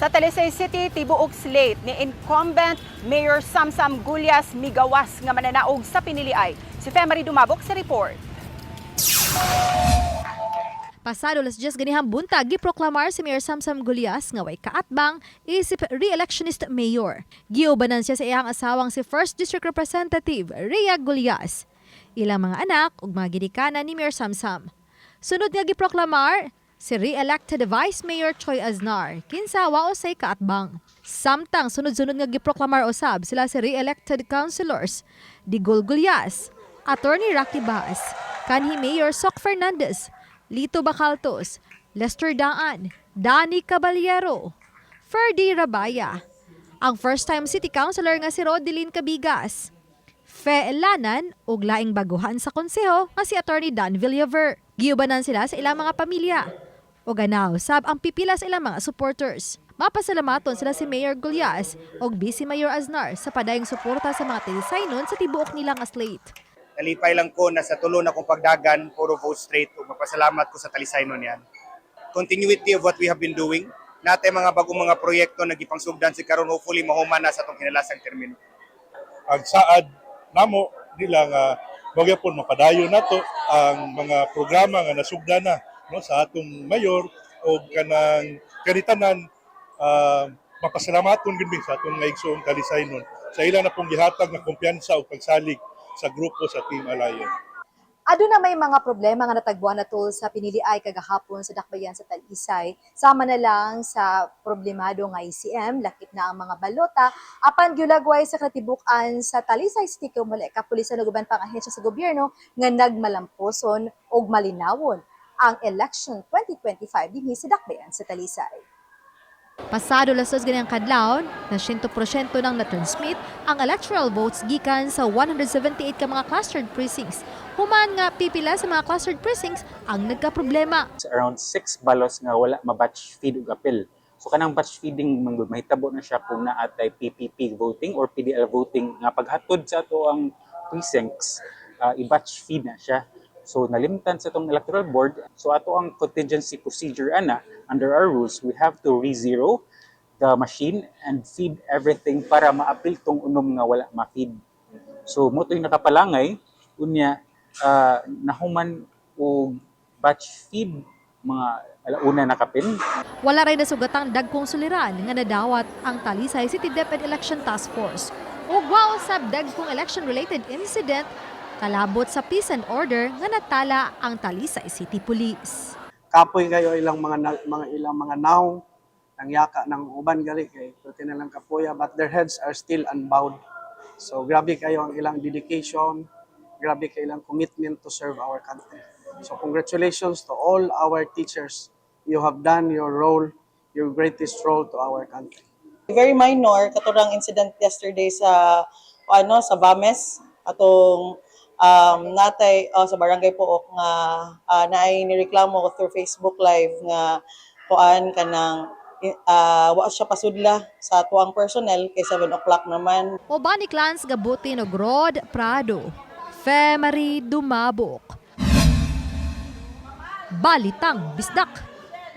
Sa Talisay City, tibuok slate ni incumbent Mayor Samsam Gulyas migawas nga mananaog sa piniliay. Si Femery Dumabok sa report. Pasado las 10 ganihang buntag giproklamar si Mayor Samsam Gulyas nga way kaatbang isip re-electionist mayor. Giubanan siya sa iyang asawang si 1st District Representative Rhea Gulyas. Ilang mga anak ug mga ginikanan ni Mayor Samsam. Sunod nga giproklamar si re-elected Vice Mayor Choi Aznar, kinsawa o say kaatbang. Samtang sunod-sunod nga giproklamar usab sila si re-elected councilors Digol Gulyas, Attorney Rocky Baas, kanhi Mayor Soc Fernandez, Lito Bacaltos, Lester Daan, Danny Caballero, Ferdy Rabaya, ang first-time city councilor nga si Rodelin Cabigas, Fe Elanan ug laing baguhan sa konseho nga si Attorney Dan Villaver. Giubanan sila sa ilang mga pamilya. O ganaw, sab ang pipila sa ilang mga supporters. Mapasalamaton sila si Mayor Gulyas o Vice Mayor Aznar sa padayong suporta sa mga Talisaynon sa tibuok nilang slate. Nalipay lang ko na sa tulo na kong pagdagan, puro vote straight. O magpasalamat ko sa Talisaynon yan. Continuity of what we have been doing. Natay mga bagong mga proyekto na gipangsugdan si karon, hopefully mahuman na sa itong kinalasang termino. Ang saad namo nila nga magyapon mapadayon nato ang mga programa nga nasugdan na no sa atong mayor o kanang kanitanan mapasalamaton gid sa atong naigsoong Talisaynon sa ila na pong gihatag nga kumpiyansa o pagsalig sa grupo sa Team Alliance. Ado na may mga problema nga natagbuan na tol sa piniliay kagahapon sa dakbayan sa Talisay. Sama na lang sa problemado nga ICM, lakip na ang mga balota, apan gyulagway sa katibukan sa Talisay City Kumule, kapulisan ug uban pang ahensya sa gobyerno nga nagmalamposon og malinawon ang election 2025 dinhi sa dakbayan sa Talisay. Pasado las 2 ganiyang kadlawon, na 100% nang na-transmit ang electoral votes gikan sa 178 ka mga clustered precincts. Human nga pipila sa mga clustered precincts ang nagka-problema. Around 6 balos nga wala ma-batch feed ug apil. So kanang batch feeding manggod mahitabo na siya kung naatay PPP voting or PDL voting nga paghatod sa ato ang precincts, i-batch feed na siya. So nalimtan sa itong electoral board. So ato ang contingency procedure ana, under our rules, we have to re-zero the machine and feed everything para ma-apil tong unom nga wala ma-feed. So mo to'y nakapalangay, unya nahuman o batch feed mga alauna nakapin. Wala rin nasugatang dagkong suliran nga nadawat ang Talisay City DepEd Election Task Force. Ug wa usab dagkong election-related incident kalabot sa peace and order nga natala ang Talisay City Police. Kapoy kayo ilang mga naong ang yaka ng uban gali kay puti na lang kapoya, but their heads are still unbowed. So grabe kayo ang ilang dedication, grabe kayo ilang commitment to serve our country. So congratulations to all our teachers. You have done your role, your greatest role to our country. Very minor katurang incident yesterday sa sa Bames atong natay sa barangay Pook nga naay nireklamo through Facebook Live nga kuan kanang wa siya pasudla sa tuang personnel kay 7 o'clock naman. Obani Clans gabutin og Rod Prado, Femery Dumabok. Balitang Bisdak.